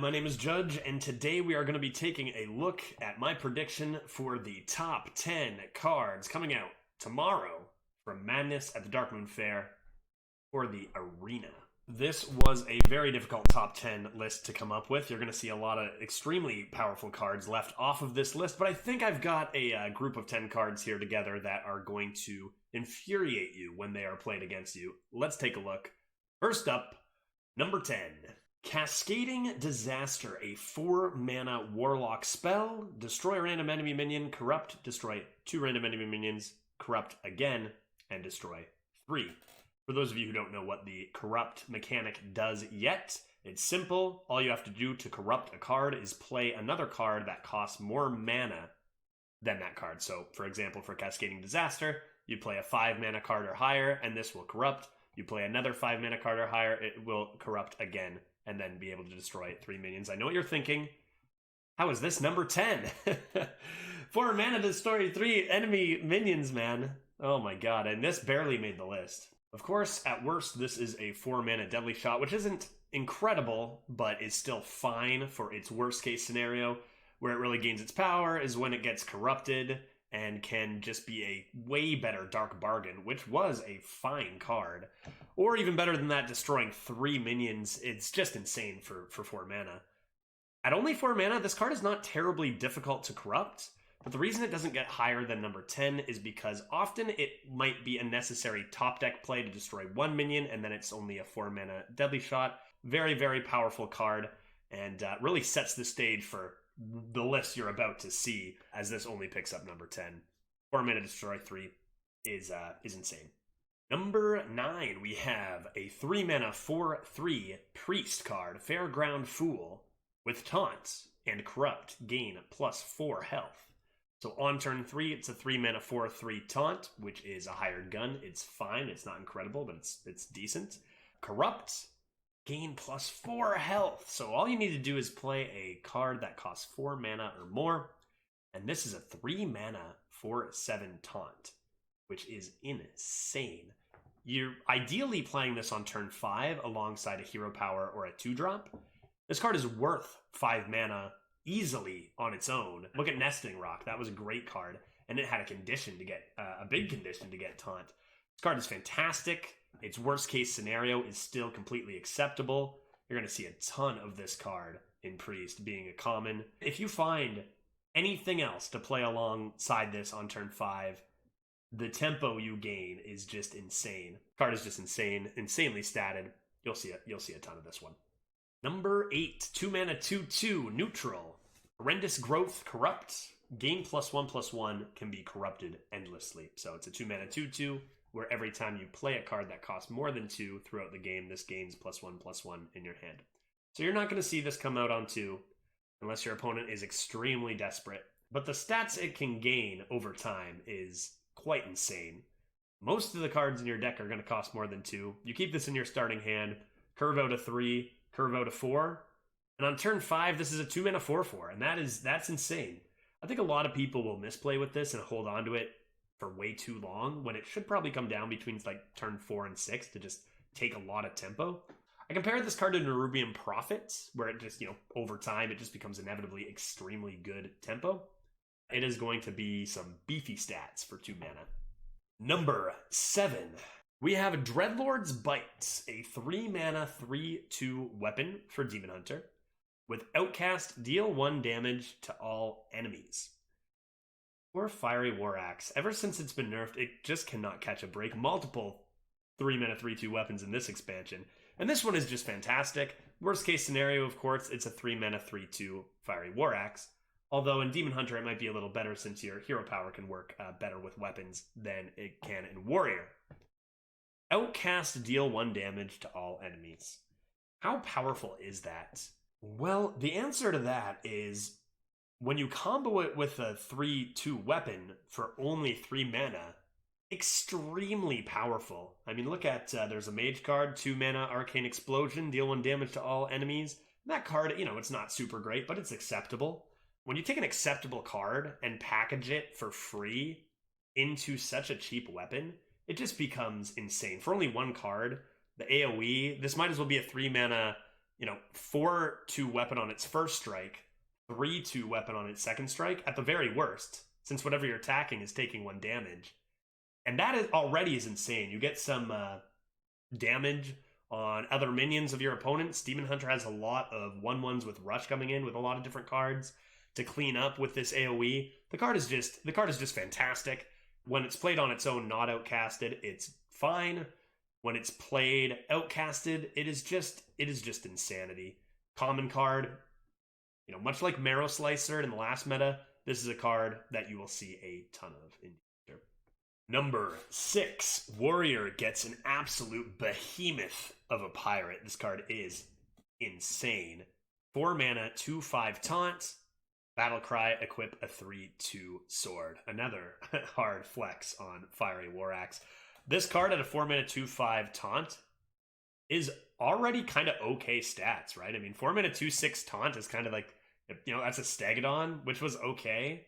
my name is Judge, and today we are going to be taking a look at my prediction for the top 10 cards coming out tomorrow from Madness at the Darkmoon Faire for the Arena. This was a very difficult top 10 list to come up with. You're going to see a lot of extremely powerful cards left off of this list, but I think I've got a group of 10 cards here together that are going to infuriate you when they are played against you. Let's take a look. First up, number 10. Cascading Disaster, a 4-mana Warlock spell. Destroy a random enemy minion, corrupt, destroy 2 random enemy minions, corrupt again, and destroy 3. For those of you who don't know what the corrupt mechanic does yet, it's simple. All you have to do to corrupt a card is play another card that costs more mana than that card. So, for example, for Cascading Disaster, you play a 5-mana card or higher, and this will corrupt. You play another 5-mana card or higher, it will corrupt again, and then be able to destroy 3 minions. I know what you're thinking. How is this number 10? 4 mana to destroy 3 enemy minions, man. Oh my god, and this barely made the list. Of course, at worst, this is a 4-mana Deadly Shot, which isn't incredible, but is still fine for its worst case scenario. Where it really gains its power is when it gets corrupted and can just be a way better Dark Bargain, which was a fine card. Or even better than that, destroying 3 minions. It's just insane for 4 mana. At only 4 mana, this card is not terribly difficult to corrupt, but the reason it doesn't get higher than number 10 is because often it might be a necessary top deck play to destroy 1 minion, and then it's only a 4 mana Deadly Shot. Very, very powerful card, and really sets the stage for the list you're about to see, as this only picks up number 10. 4 mana destroy 3 is insane. Number 9, we have a 3 mana 4/3 Priest card, Fairground Fool, with Taunt and Corrupt, gain +4 health. So on turn 3, it's a 3 mana 4/3 Taunt, which is a hired gun. It's fine, it's not incredible, but it's decent. Corrupt, gain +4 health. So all you need to do is play a card that costs 4 mana or more, and this is a 3 mana 4/7 Taunt, which is insane. You're ideally playing this on turn 5 alongside a Hero Power or a 2-drop. This card is worth 5 mana easily on its own. Look at Nesting Rock. That was a great card, and it had a condition to get, a big condition to get Taunt. This card is fantastic. Its worst case scenario is still completely acceptable. You're going to see a ton of this card in Priest being a common. If you find anything else to play alongside this on turn 5, the tempo you gain is just insane. Card is just insane, insanely statted. You'll see a ton of this one. Number 8, 2 mana 2/2 neutral. Horrendous Growth, corrupt. Gain +1/+1, can be corrupted endlessly. So it's a 2 mana 2/2 where every time you play a card that costs more than 2 throughout the game, this gains +1/+1 in your hand. So you're not going to see this come out on 2 unless your opponent is extremely desperate. But the stats it can gain over time is quite insane. Most of the cards in your deck are going to cost more than 2. You keep this in your starting hand, curve out a 3, curve out a 4, and on turn 5, this is a 2 mana 4/4, and that's insane. I think a lot of people will misplay with this and hold on to it for way too long, when it should probably come down between like turn 4 and 6 to just take a lot of tempo. I compare this card to Nerubian Prophet, where it just, over time, it just becomes inevitably extremely good tempo. It is going to be some beefy stats for 2 mana. Number 7. We have Dreadlord's Bite, a 3 mana 3/2 weapon for Demon Hunter. With Outcast, deal 1 damage to all enemies. Poor Fiery War Axe. Ever since it's been nerfed, it just cannot catch a break. Multiple 3 mana 3/2 weapons in this expansion. And this one is just fantastic. Worst case scenario, of course, it's a 3 mana 3/2 Fiery War Axe. Although in Demon Hunter it might be a little better since your Hero Power can work better with weapons than it can in Warrior. Outcast, deal 1 damage to all enemies. How powerful is that? Well, the answer to that is when you combo it with a 3/2 weapon for only 3 mana, extremely powerful. I mean, look at, there's a mage card, 2 mana Arcane Explosion, deal 1 damage to all enemies. That card, it's not super great, but it's acceptable. When you take an acceptable card and package it for free into such a cheap weapon, it just becomes insane. For only 1 card, the AoE, this might as well be a 3 mana 4-2 weapon on its first strike, 3-2 weapon on its second strike at the very worst, since whatever you're attacking is taking 1 damage. And that already is insane. You get some damage on other minions of your opponents. Demon Hunter has a lot of 1/1s with Rush coming in with a lot of different cards to clean up with this AoE. The card is just fantastic. When it's played on its own, not outcasted, it's fine. When it's played outcasted, it is just insanity. Common card, much like Marrow Slicer in the last meta, this is a card that you will see a ton of in the future. Number 6, Warrior gets an absolute behemoth of a pirate. This card is insane. 4 mana, 2/5 taunt. Battle Cry, equip a 3/2 sword. Another hard flex on Fiery War Axe. This card at a 4 mana 2/5 taunt is already kind of okay stats, right? I mean, 4 mana 2/6 taunt is kind of like, that's a Stegodon, which was okay.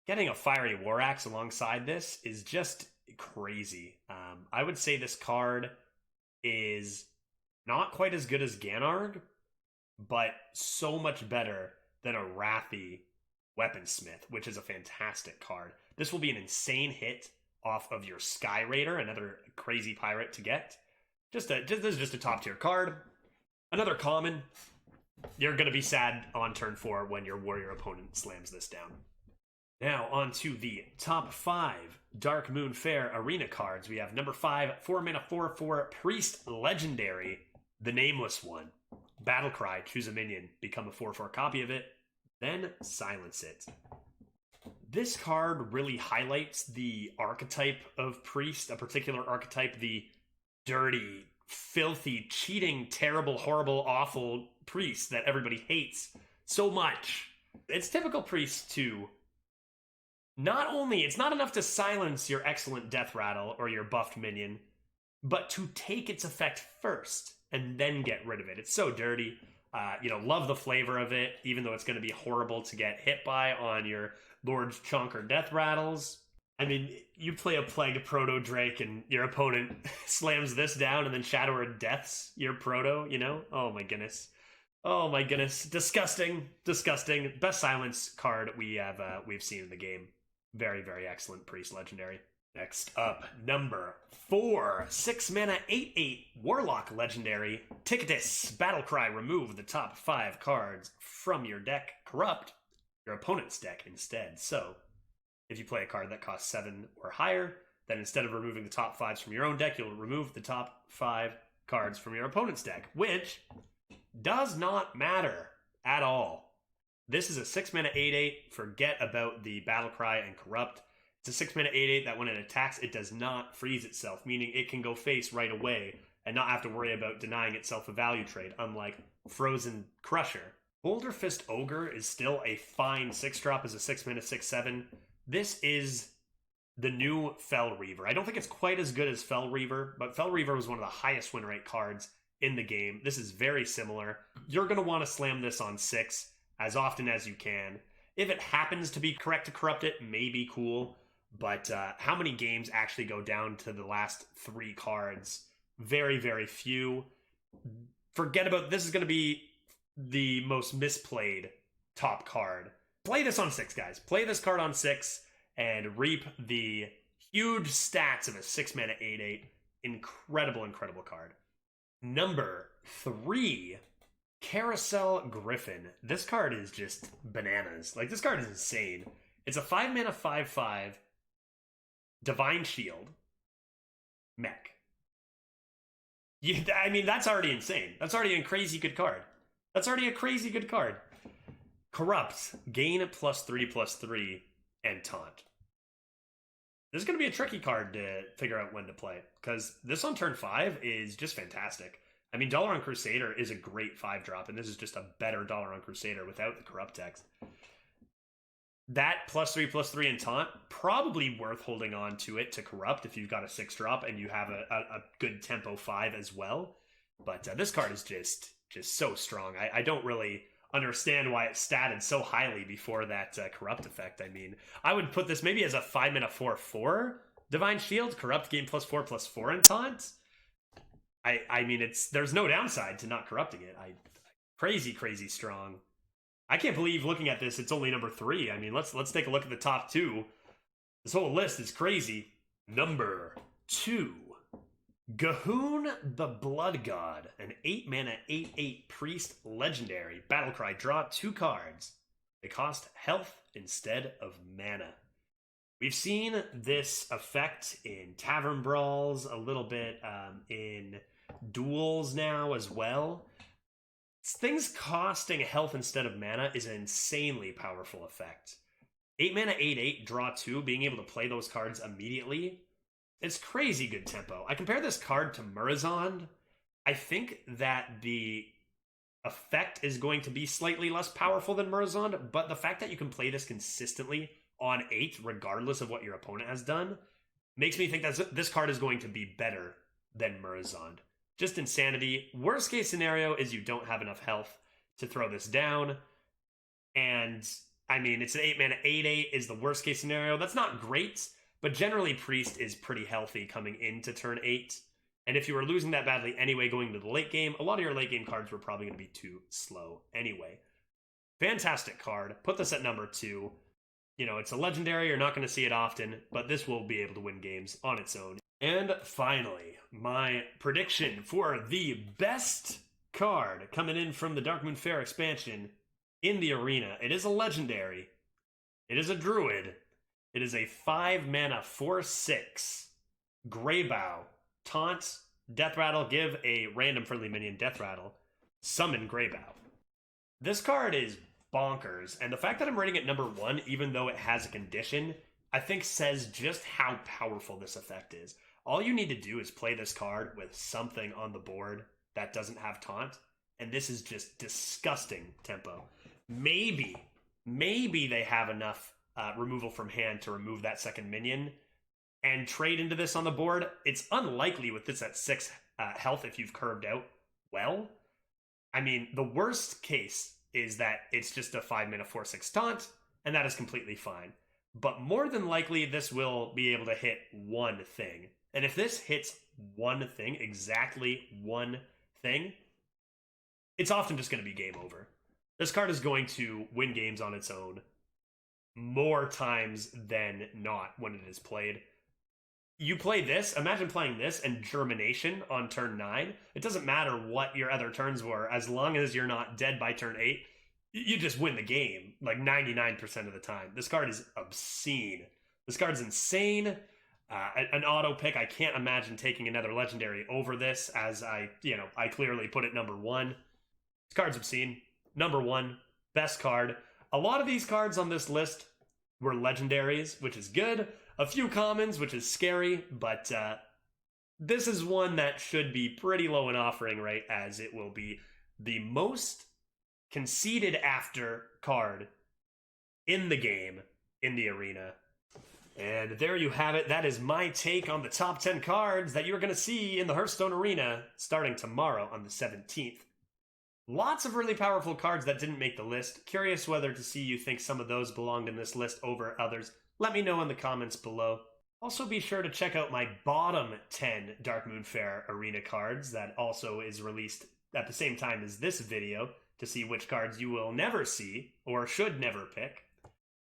Getting a Fiery War Axe alongside this is just crazy. I would say this card is not quite as good as Ganarg, but so much better than a Wrathy Weaponsmith, which is a fantastic card. This will be an insane hit off of your Sky Raider, another crazy pirate to get. This is just a top tier card. Another common. You're going to be sad on turn 4 when your warrior opponent slams this down. Now on to the top 5 Darkmoon Faire arena cards. We have number 5, 4 mana 4/4 Priest Legendary, the Nameless One. Battle Cry, choose a minion, become a 4/4 copy of it, then silence it. This card really highlights the archetype of Priest, a particular archetype, the dirty, filthy, cheating, terrible, horrible, awful Priest that everybody hates so much. It's typical Priest to it's not enough to silence your excellent Death Rattle or your buffed minion, but to take its effect first and then get rid of it. It's so dirty. Love the flavor of it, even though it's going to be horrible to get hit by on your Lord's Chunk or Death Rattles. I mean, you play a Plagued Proto Drake and your opponent slams this down and then Shadower Deaths your Proto, Oh my goodness. Oh my goodness. Disgusting. Disgusting. Best silence card we've seen in the game. Very, very excellent Priest Legendary. Next up, number 4, 6 mana 8/8 Warlock Legendary. Ticketus, Battle Cry, remove the top 5 cards from your deck. Corrupt your opponent's deck instead. So, if you play a card that costs 7 or higher, then instead of removing the top 5s from your own deck, you'll remove the top 5 cards from your opponent's deck, which does not matter at all. This is a 6 mana 8/8. Forget about the Battle Cry and Corrupt. It's a 6 mana 8/8 that when it attacks, it does not freeze itself, meaning it can go face right away and not have to worry about denying itself a value trade, unlike Frozen Crusher. Boulder Fist Ogre is still a fine 6-drop as a 6 mana 6/7. This is the new Fel Reaver. I don't think it's quite as good as Fel Reaver, but Fel Reaver was one of the highest win rate cards in the game. This is very similar. You're going to want to slam this on 6 as often as you can. If it happens to be correct to corrupt it, may be cool, but how many games actually go down to the last 3 cards? Very, very few. Forget about this. Is going to be the most misplayed top card. Play this on 6, guys. Play this card on 6 and reap the huge stats of a 6 mana 8/8. Incredible, incredible card. Number 3, Carousel Griffin. This card is just bananas. This card is insane. It's a 5 mana 5/5 Divine Shield mech. I mean, that's already insane. That's already a crazy good card. Corrupt. Gain +3/+3 and taunt. This is going to be a tricky card to figure out when to play, because this on turn 5 is just fantastic. I mean, Dalaran Crusader is a great 5-drop, and this is just a better Dalaran Crusader without the corrupt text. That +3/+3 and taunt, probably worth holding on to it to corrupt if you've got a 6-drop and you have a good tempo 5 as well. But this card is just so strong. I don't really understand why it's statted so highly before that corrupt effect. I mean, I would put this maybe as a 5 mana 4/4 Divine Shield, corrupt, gain +4/+4 and taunt. I mean, there's no downside to not corrupting it. Crazy strong. I can't believe looking at this, it's only number 3. I mean, let's take a look at the top 2. This whole list is crazy. Number 2. Gahun the Blood God, an 8-mana 8/8 priest legendary. Battlecry, draw 2 cards. They cost health instead of mana. We've seen this effect in Tavern Brawls, a little bit in duels now as well. Things costing health instead of mana is an insanely powerful effect. 8 mana 8/8, draw 2, being able to play those cards immediately. It's crazy good tempo. I compare this card to Murozond. I think that the effect is going to be slightly less powerful than Murozond, but the fact that you can play this consistently on 8, regardless of what your opponent has done, makes me think that this card is going to be better than Murozond. Just insanity. Worst case scenario is you don't have enough health to throw this down. And, I mean, it's an 8 mana 8/8 is the worst case scenario. That's not great, but generally Priest is pretty healthy coming into turn 8. And if you were losing that badly anyway going into the late game, a lot of your late game cards were probably going to be too slow anyway. Fantastic card. Put this at number 2. You know, it's a legendary. You're not going to see it often, but this will be able to win games on its own. And finally, my prediction for the best card coming in from the Darkmoon Faire expansion in the arena. It is a legendary. It is a druid. It is a 5 mana 4/6 Greybough. Taunt, Death Rattle, give a random friendly minion Death Rattle. Summon Greybough. This card is bonkers, and the fact that I'm rating it number 1, even though it has a condition, I think says just how powerful this effect is. All you need to do is play this card with something on the board that doesn't have taunt, and this is just disgusting tempo. Maybe they have enough removal from hand to remove that second minion and trade into this on the board. It's unlikely with this at 6 health if you've curved out well. I mean, the worst case is that it's just a 5 mana 4/6 taunt, and that is completely fine. But more than likely, this will be able to hit one thing. And if this hits one thing, exactly one thing, it's often just going to be game over. This card is going to win games on its own more times than not when it is played. You play this, imagine playing this and Germination on turn 9. It doesn't matter what your other turns were, as long as you're not dead by turn 8, you just win the game, like 99% of the time. This card is obscene. This card's insane. An auto pick, I can't imagine taking another legendary over this, as I clearly put it number 1. This card's obscene. Number 1, best card. A lot of these cards on this list were legendaries, which is good. A few commons, which is scary, but this is one that should be pretty low in offering rate, as it will be the most conceded after card in the game, in the arena. And there you have it. That is my take on the top 10 cards that you're going to see in the Hearthstone Arena starting tomorrow on the 17th. Lots of really powerful cards that didn't make the list. Curious whether to see you think some of those belonged in this list over others. Let me know in the comments below. Also be sure to check out my bottom 10 Darkmoon Faire Arena cards that also is released at the same time as this video to see which cards you will never see or should never pick.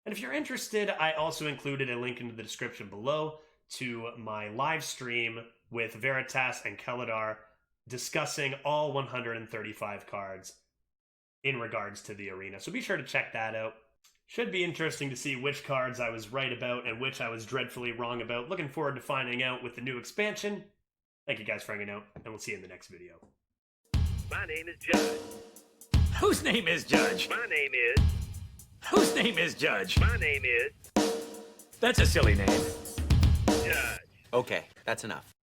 And if you're interested, I also included a link in the description below to my live stream with Veritas and Keladar discussing all 135 cards in regards to the arena. So be sure to check that out. Should be interesting to see which cards I was right about and which I was dreadfully wrong about. Looking forward to finding out with the new expansion. Thank you guys for hanging out, and we'll see you in the next video. My name is Judge. Whose name is Judge? My name is. Whose name is Judge? My name is. That's a silly name. Judge. Okay, that's enough.